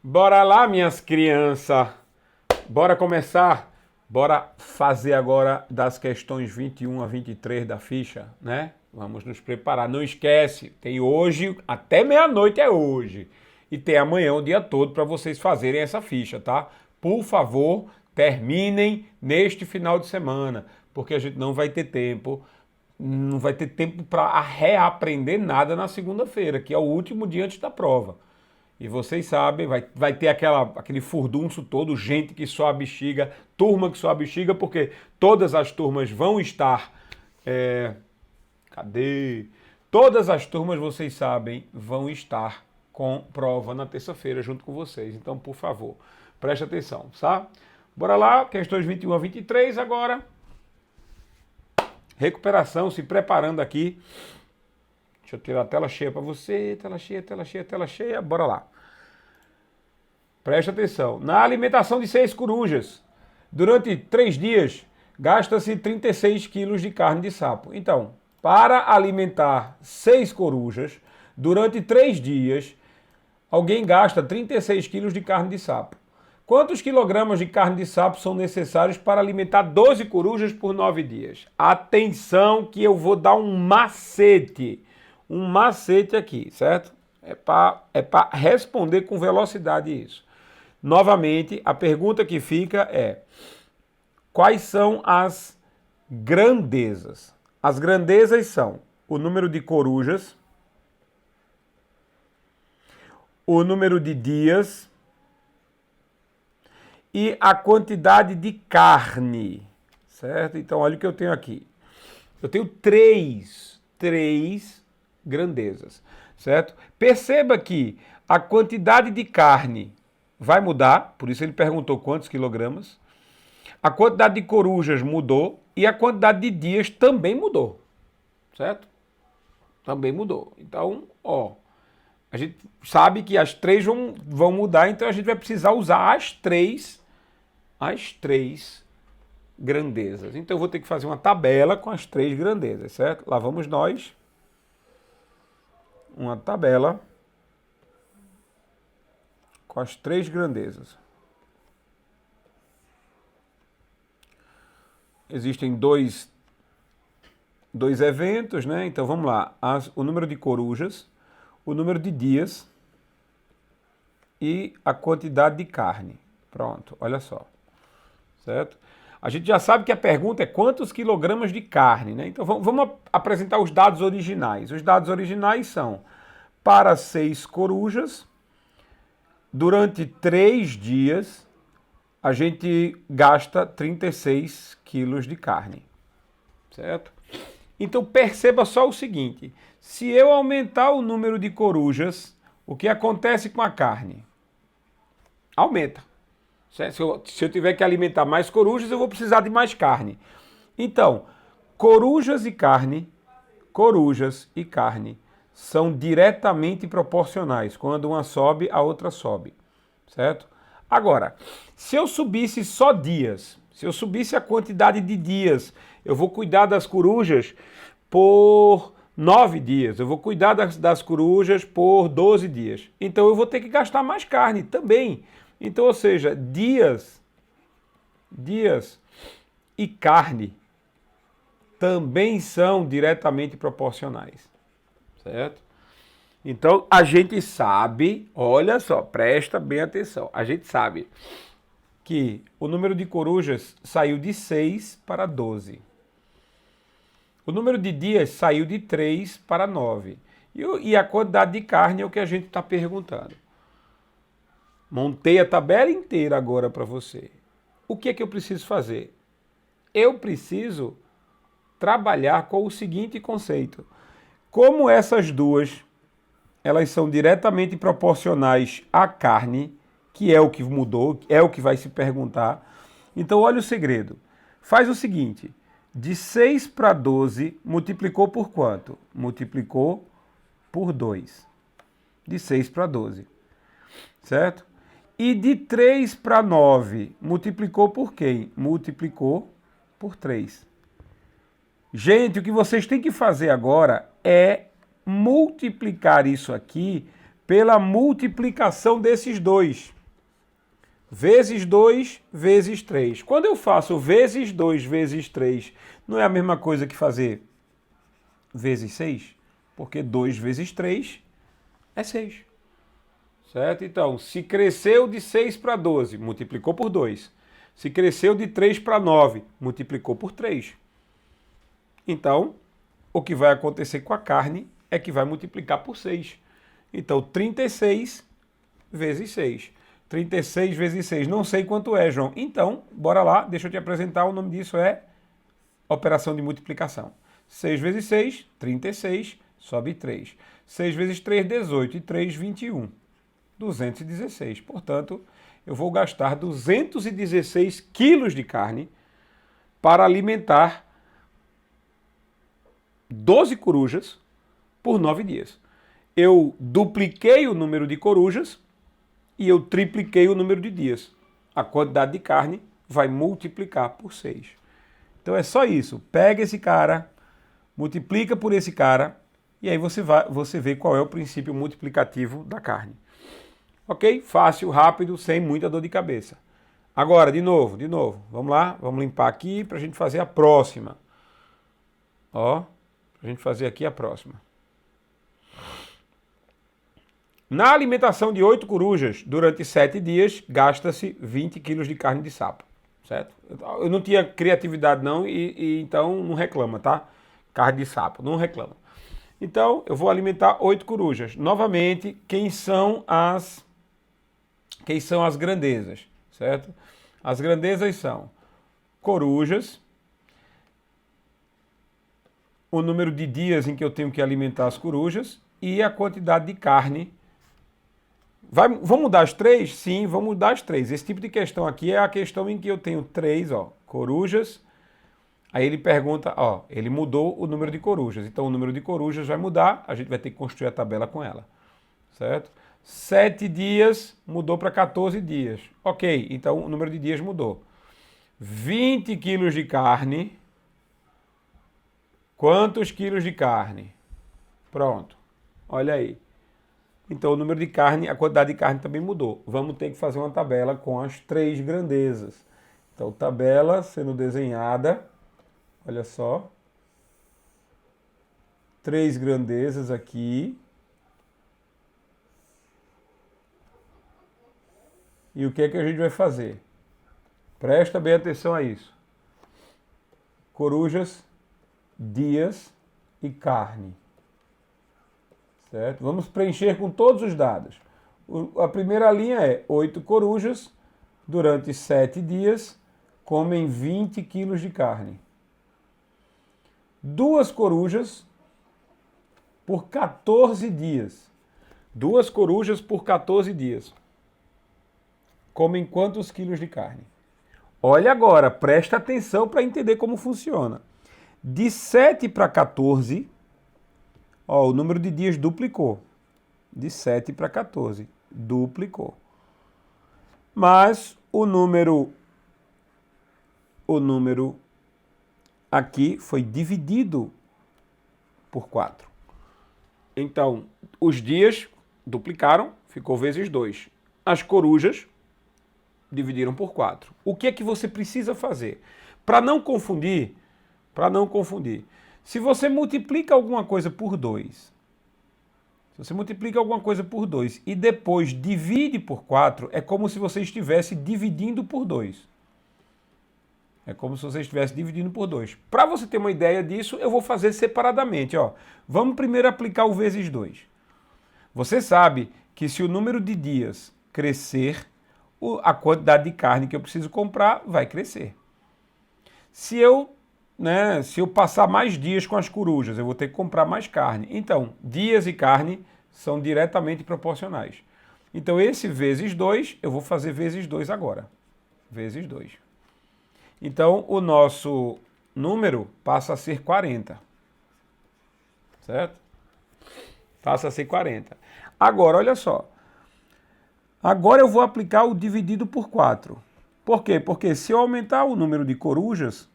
Bora lá, minhas crianças. Bora começar. Bora fazer agora das questões 21 a 23 da ficha, né? Vamos nos preparar. Não esquece, tem hoje, até meia-noite é hoje. E tem amanhã o dia todo para vocês fazerem essa ficha, tá? Por favor, terminem neste final de semana, porque a gente não vai ter tempo. Não vai ter tempo para reaprender nada na segunda-feira, que é o último dia antes da prova. E vocês sabem, vai ter aquele furdunço todo, gente que só a bexiga, turma que só a bexiga, porque todas as turmas vão estar. Cadê? Todas as turmas, vocês sabem, vão estar com prova na terça-feira junto com vocês. Então, por favor, preste atenção, tá? Bora lá, questões 21 a 23 agora. Recuperação, se preparando aqui. Deixa eu tirar a tela cheia para você. Tela cheia, tela cheia, tela cheia. Bora lá. Preste atenção. Na alimentação de 6 corujas, durante 3 dias, gasta-se 36 quilos de carne de sapo. Então, para alimentar 6 corujas, durante 3 dias, alguém gasta 36 quilos de carne de sapo. Quantos quilogramas de carne de sapo são necessários para alimentar 12 corujas por 9 dias? Atenção que eu vou dar um macete. Um macete aqui, certo? É para responder com velocidade isso. Novamente, a pergunta que fica é: quais são as grandezas? As grandezas são o número de corujas, o número de dias e a quantidade de carne, certo? Então, olha o que eu tenho aqui. Eu tenho três grandezas, certo? Perceba que a quantidade de carne vai mudar, por isso ele perguntou quantos quilogramas. A quantidade de corujas mudou e a quantidade de dias também mudou, certo? Também mudou. Então, a gente sabe que as três vão mudar, então a gente vai precisar usar as três grandezas. Então eu vou ter que fazer uma tabela com as três grandezas, certo? Lá vamos nós. Uma tabela com as três grandezas. Existem dois eventos, né? Então vamos lá. O número de corujas, o número de dias e a quantidade de carne. Pronto, olha só. Certo? A gente já sabe que a pergunta é quantos quilogramas de carne, né? Então vamos apresentar os dados originais. Os dados originais são: para 6 corujas, durante 3 dias, a gente gasta 36 quilos de carne, certo? Então perceba só o seguinte: se eu aumentar o número de corujas, o que acontece com a carne? Aumenta. Se eu tiver que alimentar mais corujas, eu vou precisar de mais carne. Então, corujas e carne são diretamente proporcionais. Quando uma sobe, a outra sobe, certo? Agora, se eu subisse só dias, se eu subisse a quantidade de dias, eu vou cuidar das corujas por 9 dias, eu vou cuidar das corujas por 12 dias. Então eu vou ter que gastar mais carne também. Então, ou seja, dias e carne também são diretamente proporcionais, certo? Então, a gente sabe, olha só, presta bem atenção, a gente sabe que o número de corujas saiu de 6 para 12. O número de dias saiu de 3 para 9. E a quantidade de carne é o que a gente está perguntando. Montei a tabela inteira agora para você. O que é que eu preciso fazer? Eu preciso trabalhar com o seguinte conceito. Como essas duas, elas são diretamente proporcionais à carne, que é o que mudou, é o que vai se perguntar. Então, olha o segredo. Faz o seguinte, de 6 para 12, multiplicou por quanto? Multiplicou por 2. De 6 para 12. Certo? E de 3 para 9, multiplicou por quem? Multiplicou por 3. Gente, o que vocês têm que fazer agora é multiplicar isso aqui pela multiplicação desses dois. Vezes 2 vezes 3. Quando eu faço vezes 2 vezes 3, não é a mesma coisa que fazer vezes 6? Porque 2 vezes 3 é 6. Certo? Então, se cresceu de 6 para 12, multiplicou por 2. Se cresceu de 3 para 9, multiplicou por 3. Então, o que vai acontecer com a carne é que vai multiplicar por 6. Então, 36 vezes 6. 36 vezes 6, não sei quanto é, João. Então, bora lá, deixa eu te apresentar, o nome disso é operação de multiplicação. 6 vezes 6, 36, sobe 3. 6 vezes 3, 18, e 3, 21. 216. Portanto, eu vou gastar 216 quilos de carne para alimentar 12 corujas por 9 dias. Eu dupliquei o número de corujas e eu tripliquei o número de dias. A quantidade de carne vai multiplicar por 6. Então é só isso. Pega esse cara, multiplica por esse cara, e aí você vê qual é o princípio multiplicativo da carne. Ok? Fácil, rápido, sem muita dor de cabeça. Agora, de novo. Vamos lá, vamos limpar aqui para a gente fazer a próxima. Ó, para a gente fazer aqui a próxima. Na alimentação de 8 corujas, durante 7 dias, gasta-se 20 quilos de carne de sapo, certo? Eu não tinha criatividade não, e então não reclama, tá? Carne de sapo, não reclama. Então, eu vou alimentar 8 corujas. Novamente, quem são as grandezas, certo? As grandezas são corujas, o número de dias em que eu tenho que alimentar as corujas e a quantidade de carne. Vão mudar as 3? Sim, vão mudar as 3. Esse tipo de questão aqui é a questão em que eu tenho 3, corujas. Aí ele pergunta, ele mudou o número de corujas. Então o número de corujas vai mudar, a gente vai ter que construir a tabela com ela. Certo? 7 dias mudou para 14 dias. Ok, então o número de dias mudou. 20 quilos de carne. Quantos quilos de carne? Pronto. Olha aí. Então o número de carne, a quantidade de carne também mudou. Vamos ter que fazer uma tabela com as 3 grandezas. Então tabela sendo desenhada, olha só. 3 grandezas aqui. E o que é que a gente vai fazer? Presta bem atenção a isso. Corujas, dias e carne. Certo? Vamos preencher com todos os dados. A primeira linha é 8 corujas, durante 7 dias, comem 20 quilos de carne. 2 corujas por 14 dias. 2 corujas por 14 dias. Comem quantos quilos de carne? Olha agora, presta atenção para entender como funciona. De 7 para 14... o número de dias duplicou. De 7 para 14. Duplicou. Mas o número aqui foi dividido por 4. Então, os dias duplicaram, ficou vezes 2. As corujas dividiram por 4. O que é que você precisa fazer? Para não confundir, se você multiplica alguma coisa por 2, e depois divide por 4, é como se você estivesse dividindo por 2. Para você ter uma ideia disso, eu vou fazer separadamente. Vamos primeiro aplicar o vezes 2. Você sabe que se o número de dias crescer, a quantidade de carne que eu preciso comprar vai crescer. Se eu passar mais dias com as corujas, eu vou ter que comprar mais carne. Então, dias e carne são diretamente proporcionais. Então, esse vezes 2, eu vou fazer vezes 2 agora. Vezes 2. Então, o nosso número passa a ser 40. Certo? Passa a ser 40. Agora, olha só. Agora eu vou aplicar o dividido por 4. Por quê? Porque se eu aumentar o número de corujas,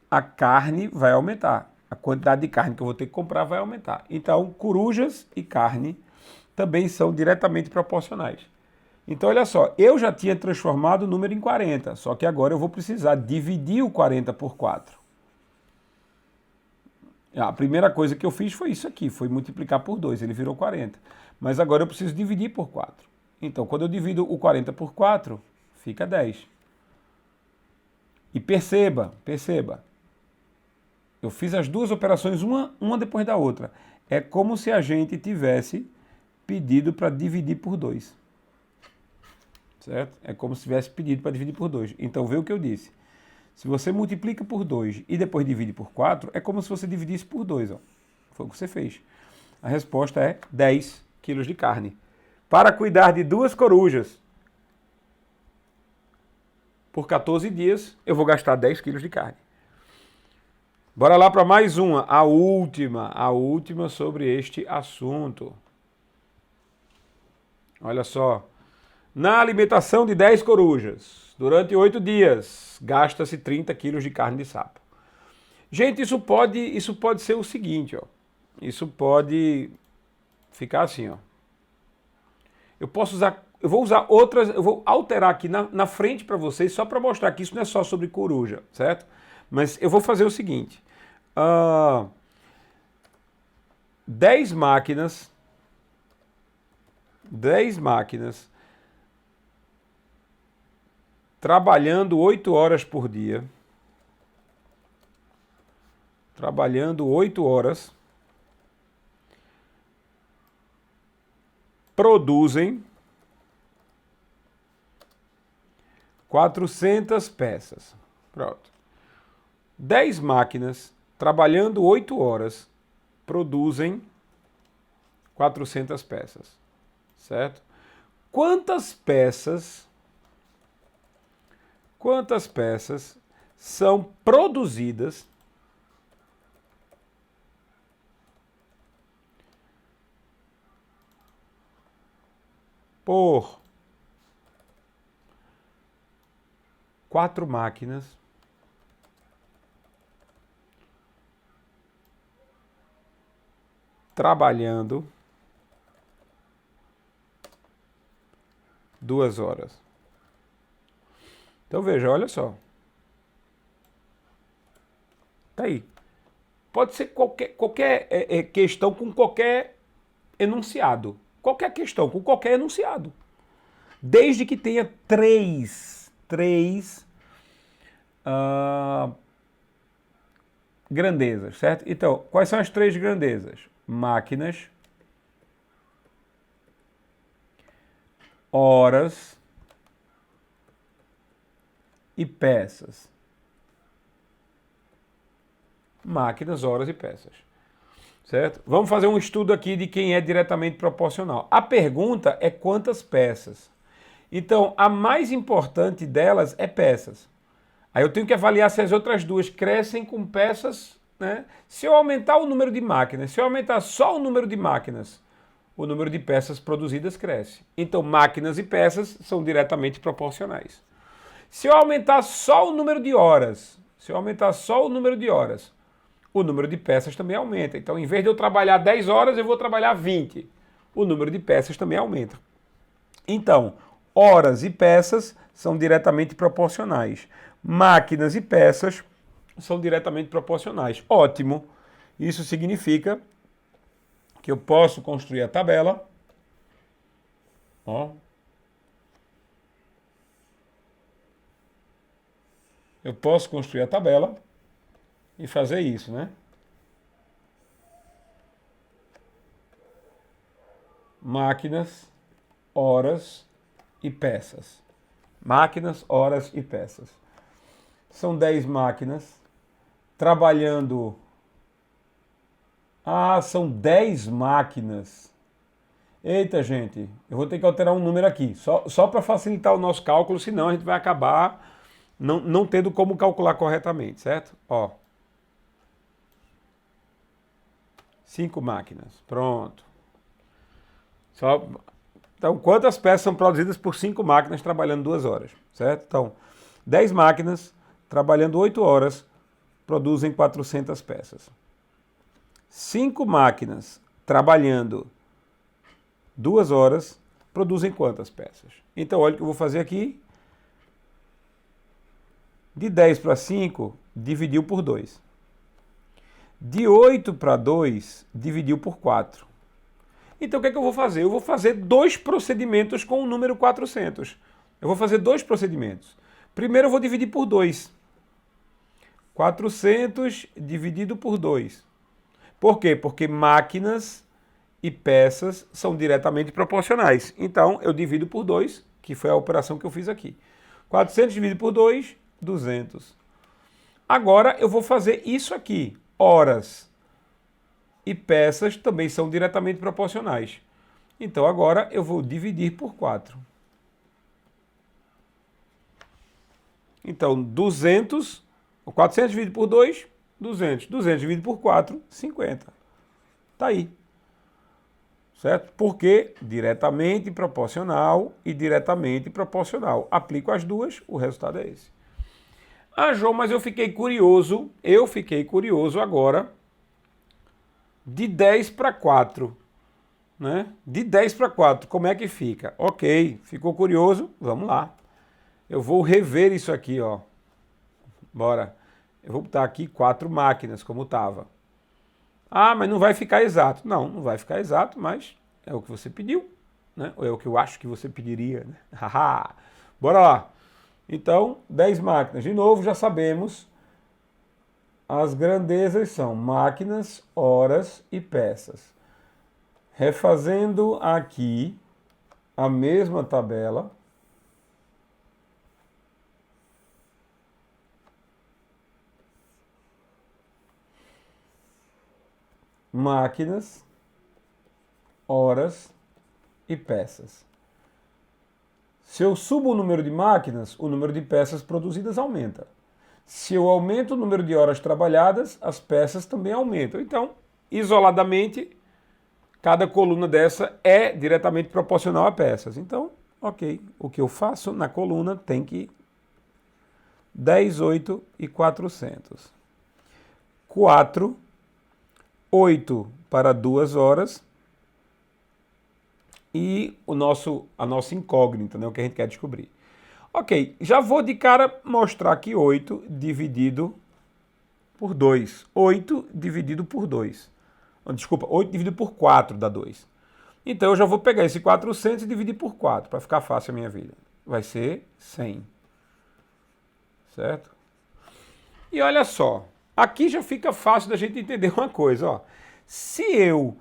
a carne vai aumentar. A quantidade de carne que eu vou ter que comprar vai aumentar. Então, corujas e carne também são diretamente proporcionais. Então, olha só, eu já tinha transformado o número em 40, só que agora eu vou precisar dividir o 40 por 4. A primeira coisa que eu fiz foi isso aqui, foi multiplicar por 2, ele virou 40. Mas agora eu preciso dividir por 4. Então, quando eu divido o 40 por 4, fica 10. E perceba, eu fiz as duas operações uma depois da outra. É como se a gente tivesse pedido para dividir por 2. Certo? É como se tivesse pedido para dividir por 2. Então, vê o que eu disse. Se você multiplica por 2 e depois divide por 4, é como se você dividisse por 2. Ó. Foi o que você fez. A resposta é 10 quilos de carne. Para cuidar de 2 corujas por 14 dias, eu vou gastar 10 quilos de carne. Bora lá para mais uma, a última sobre este assunto. Olha só. Na alimentação de 10 corujas, durante 8 dias, gasta-se 30 quilos de carne de sapo. Gente, isso pode ser o seguinte, ó. Isso pode ficar assim, ó. Eu vou alterar aqui na frente para vocês, só para mostrar que isso não é só sobre coruja, certo? Mas eu vou fazer o seguinte. 10 máquinas trabalhando 8 horas por dia. Trabalhando 8 horas. Produzem 400 peças. Pronto. 10 máquinas trabalhando 8 horas produzem 400 peças. Certo? Quantas peças são produzidas por 4 máquinas trabalhando 2 horas. Então veja, olha só. Tá aí. Pode ser qualquer questão com qualquer enunciado. Qualquer questão com qualquer enunciado. Desde que tenha três grandezas, certo? Então, quais são as 3 grandezas? Máquinas, horas e peças. Máquinas, horas e peças. Certo? Vamos fazer um estudo aqui de quem é diretamente proporcional. A pergunta é quantas peças. Então, a mais importante delas é peças. Aí eu tenho que avaliar se as outras duas crescem com peças, né? Se eu aumentar o número de máquinas, se eu aumentar só o número de máquinas, o número de peças produzidas cresce. Então, máquinas e peças são diretamente proporcionais. Se eu aumentar só o número de horas, o número de peças também aumenta. Então, em vez de eu trabalhar 10 horas, eu vou trabalhar 20. O número de peças também aumenta. Então, horas e peças são diretamente proporcionais. Máquinas e peças são diretamente proporcionais. Ótimo. Isso significa que eu posso construir a tabela. Ó. Eu posso construir a tabela e fazer isso, né? Máquinas, horas e peças. Máquinas, horas e peças. São 10 máquinas trabalhando. São 10 máquinas. Eita, gente, eu vou ter que alterar um número aqui, só para facilitar o nosso cálculo, senão a gente vai acabar não tendo como calcular corretamente, certo? Ó. 5 máquinas. Pronto. Então, quantas peças são produzidas por 5 máquinas trabalhando 2 horas? Certo? Então, 10 máquinas trabalhando 8 horas produzem 400 peças. 5 máquinas trabalhando 2 horas produzem quantas peças? Então, olha o que eu vou fazer aqui. De 10 para 5, dividiu por 2. De 8 para 2, dividiu por 4. Então, o que é que eu vou fazer? Eu vou fazer 2 procedimentos com o número 400. Eu vou fazer 2 procedimentos. Primeiro, eu vou dividir por 2. 400 dividido por 2. Por quê? Porque máquinas e peças são diretamente proporcionais. Então, eu divido por 2, que foi a operação que eu fiz aqui. 400 dividido por 2, 200. Agora, eu vou fazer isso aqui. Horas e peças também são diretamente proporcionais. Então, agora eu vou dividir por 4. Então, 200, 400 dividido por 2, 200. 200 dividido por 4, 50. Tá aí. Certo? Porque diretamente proporcional e diretamente proporcional. Aplico as duas, o resultado é esse. Ah, João, mas eu fiquei curioso agora de 10 para 4. Né? De 10 para 4, como é que fica? Ok, ficou curioso? Vamos lá. Eu vou rever isso aqui, ó. Bora. Eu vou botar aqui 4 máquinas, como estava. Ah, mas não vai ficar exato. Não, não vai ficar exato, mas é o que você pediu, né? Ou é o que eu acho que você pediria, né? Haha. Bora lá. Então, 10 máquinas. De novo, já sabemos. As grandezas são máquinas, horas e peças. Refazendo aqui a mesma tabela. Máquinas, horas e peças. Se eu subo o número de máquinas, o número de peças produzidas aumenta. Se eu aumento o número de horas trabalhadas, as peças também aumentam. Então, isoladamente, cada coluna dessa é diretamente proporcional a peças. Então, ok, o que eu faço na coluna tem que 10, 8 e 400. 4, 8 para 2 horas e a nossa incógnita, né, o que a gente quer descobrir. Ok, já vou de cara mostrar aqui 8 dividido por 2. 8 dividido por 2. Desculpa, 8 dividido por 4 dá 2. Então eu já vou pegar esse 400 e dividir por 4, para ficar fácil a minha vida. Vai ser 100. Certo? E olha só, aqui já fica fácil da gente entender uma coisa. Ó. Se eu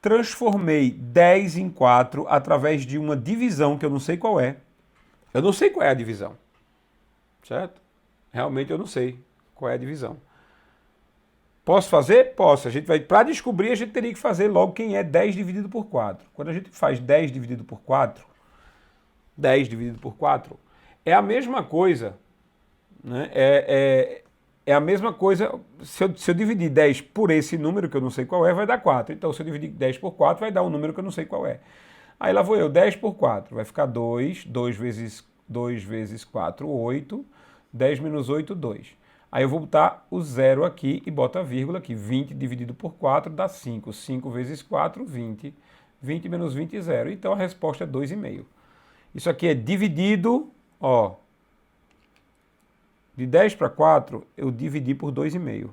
transformei 10 em 4 através de uma divisão que eu não sei qual é, eu não sei qual é a divisão. Certo? Realmente eu não sei qual é a divisão. Posso fazer? Posso. Para descobrir, a gente teria que fazer logo quem é 10 dividido por 4. Quando a gente faz 10 dividido por 4, 10 dividido por 4, é a mesma coisa. Né? É a mesma coisa, se eu dividir 10 por esse número, que eu não sei qual é, vai dar 4. Então, se eu dividir 10 por 4, vai dar um número que eu não sei qual é. Aí lá vou eu, 10 por 4, vai ficar 2, 2 vezes 4, 8, 10 menos 8, 2. Aí eu vou botar o 0 aqui e boto a vírgula aqui. 20 dividido por 4 dá 5. 5 vezes 4, 20. 20 menos 20, 0. Então a resposta é 2,5. Isso aqui é dividido, ó. De 10 para 4, eu dividi por 2,5.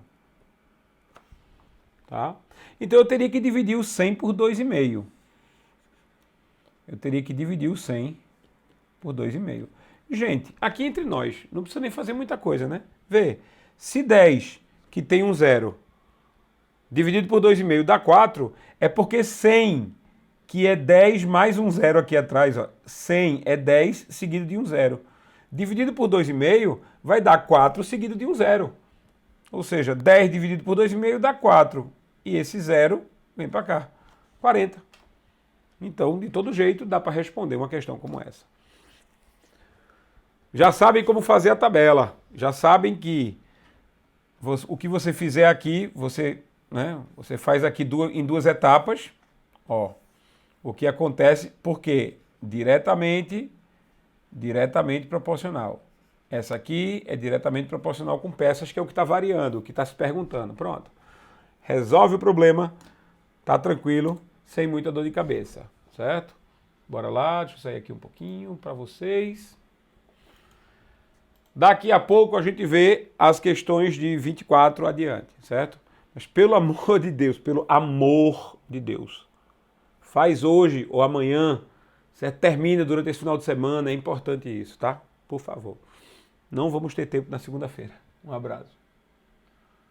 Tá? Então eu teria que dividir o 100 por 2,5. Eu teria que dividir o 100 por 2,5. Gente, aqui entre nós, não precisa nem fazer muita coisa, né? Vê, se 10, que tem um 0, dividido por 2,5 dá 4, é porque 100, que é 10 mais um 0 aqui atrás, ó, 100 é 10 seguido de um 0. Dividido por 2,5 vai dar 4 seguido de um 0. Ou seja, 10 dividido por 2,5 dá 4. E esse 0 vem para cá, 40. Então, de todo jeito, dá para responder uma questão como essa. Já sabem como fazer a tabela. Já sabem que o que você fizer aqui, você faz aqui em 2 etapas. Ó, o que acontece, porque diretamente proporcional. Essa aqui é diretamente proporcional com peças, que é o que está variando, o que está se perguntando. Pronto. Resolve o problema, tá tranquilo. sem muita dor de cabeça, certo? Bora lá, deixa eu sair aqui um pouquinho para vocês. Daqui a pouco a gente vê as questões de 24 adiante, certo? Mas pelo amor de Deus, pelo amor de Deus, faz hoje ou amanhã, certo? Termina durante esse final de semana, é importante isso, tá? Por favor. Não vamos ter tempo na segunda-feira. Um abraço.